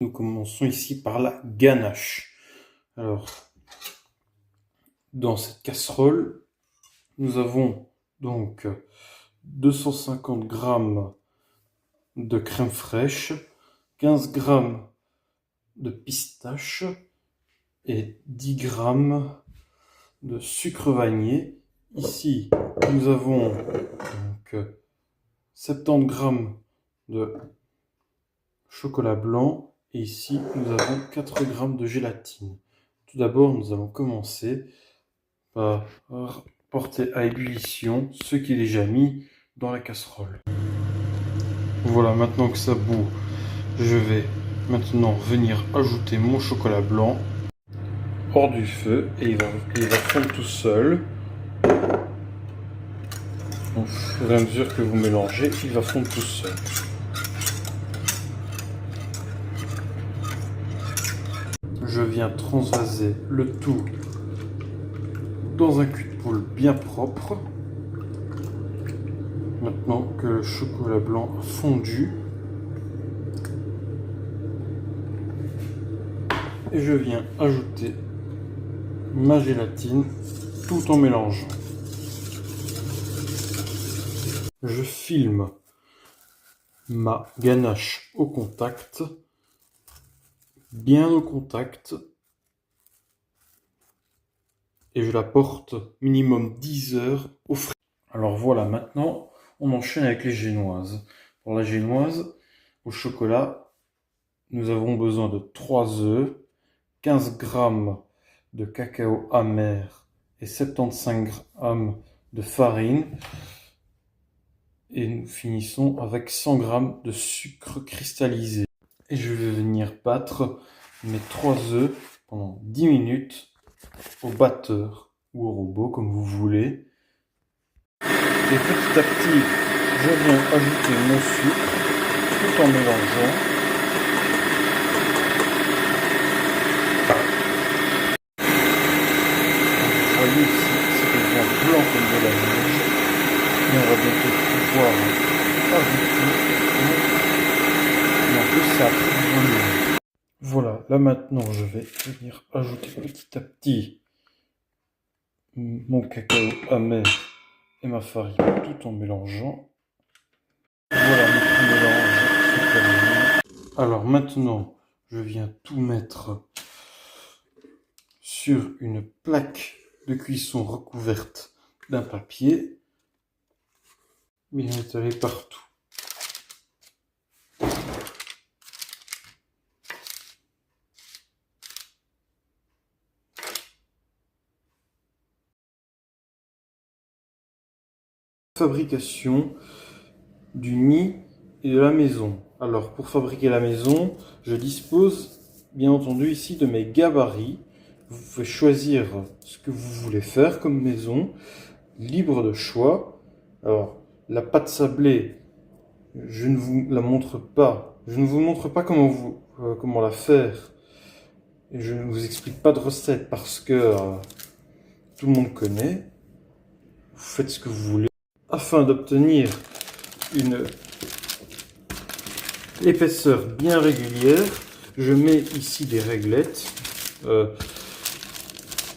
Nous commençons ici par la ganache. Alors, dans cette casserole, nous avons donc 250 g de crème fraîche, 15 g de pistache et 10 g de sucre vanillé. Ici, nous avons donc 70 g de chocolat blanc et ici, nous avons 4 g de gélatine. Tout d'abord, nous allons commencer par porter à ébullition ce qui est déjà mis dans la casserole. Voilà, maintenant que ça bout, je vais maintenant venir ajouter mon chocolat blanc hors du feu et il va fondre tout seul. Au fur et à mesure que vous mélangez, il va fondre tout seul. Je viens transvaser le tout dans un cul de poule bien propre. Maintenant que le chocolat blanc a fondu, et je viens ajouter ma gélatine tout en mélangeant. Je filme ma ganache au contact, bien au contact, et je la porte minimum 10 heures au frais. Alors voilà, maintenant on enchaîne avec les génoises. Pour la génoise au chocolat, nous avons besoin de 3 œufs, 15 g de cacao amer et 75 g de farine. Et nous finissons avec 100 g de sucre cristallisé. Et je vais venir battre mes 3 œufs pendant 10 minutes au batteur ou au robot, comme vous voulez. Et petit à petit, je viens ajouter mon sucre tout en mélangeant. Vous voyez ici, ça devient blanc comme de la neige. Et on va bientôt pouvoir ajouter. Et en plus, ça a pris du volume. Voilà, là maintenant, je vais venir ajouter petit à petit mon cacao amer et ma farine tout en mélangeant. Voilà, notre mélange est terminé. Alors maintenant, je viens tout mettre sur une plaque de cuisson recouverte d'un papier, bien étalé partout. Fabrication du nid et de la maison. Alors pour fabriquer la maison, je dispose bien entendu ici de mes gabarits. Vous pouvez choisir ce que vous voulez faire comme maison, libre de choix. Alors la pâte sablée, je ne vous la montre pas. Je ne vous montre pas comment la faire. Et je ne vous explique pas de recette parce que tout le monde connaît. Vous faites ce que vous voulez. Afin d'obtenir une épaisseur bien régulière, je mets ici des réglettes.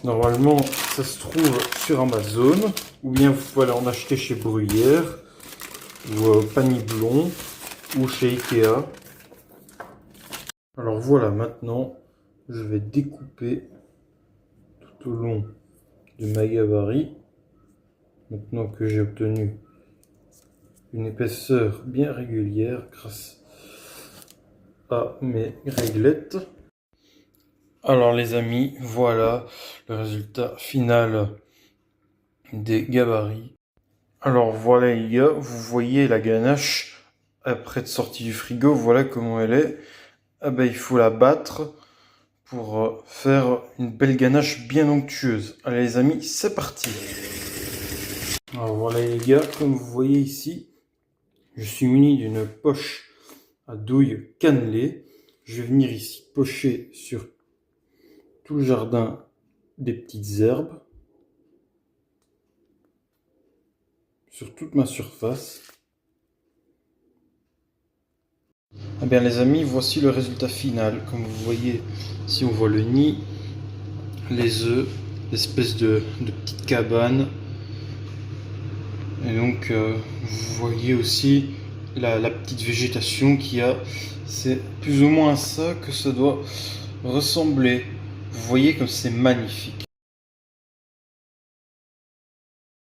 Normalement, ça se trouve sur Amazon, ou bien vous pouvez aller en acheter chez Bruyère, ou Paniblon, ou chez Ikea. Alors voilà, maintenant, je vais découper tout au long de ma gabarit. Maintenant que j'ai obtenu une épaisseur bien régulière grâce à mes réglettes. Alors les amis, voilà le résultat final des gabarits. Alors voilà les gars, vous voyez la ganache après être sortie du frigo, voilà comment elle est. Ah ben, il faut la battre pour faire une belle ganache bien onctueuse. Allez les amis, c'est parti. Alors voilà les gars, comme vous voyez ici, je suis muni d'une poche à douille cannelée. Je vais venir ici pocher sur tout le jardin des petites herbes, sur toute ma surface. Eh bien les amis, voici le résultat final. Comme vous voyez, ici on voit le nid, les œufs, l'espèce de petite cabane. Et donc vous voyez aussi la petite végétation qu'il y a. C'est plus ou moins à ça que ça doit ressembler. Vous voyez comme c'est magnifique.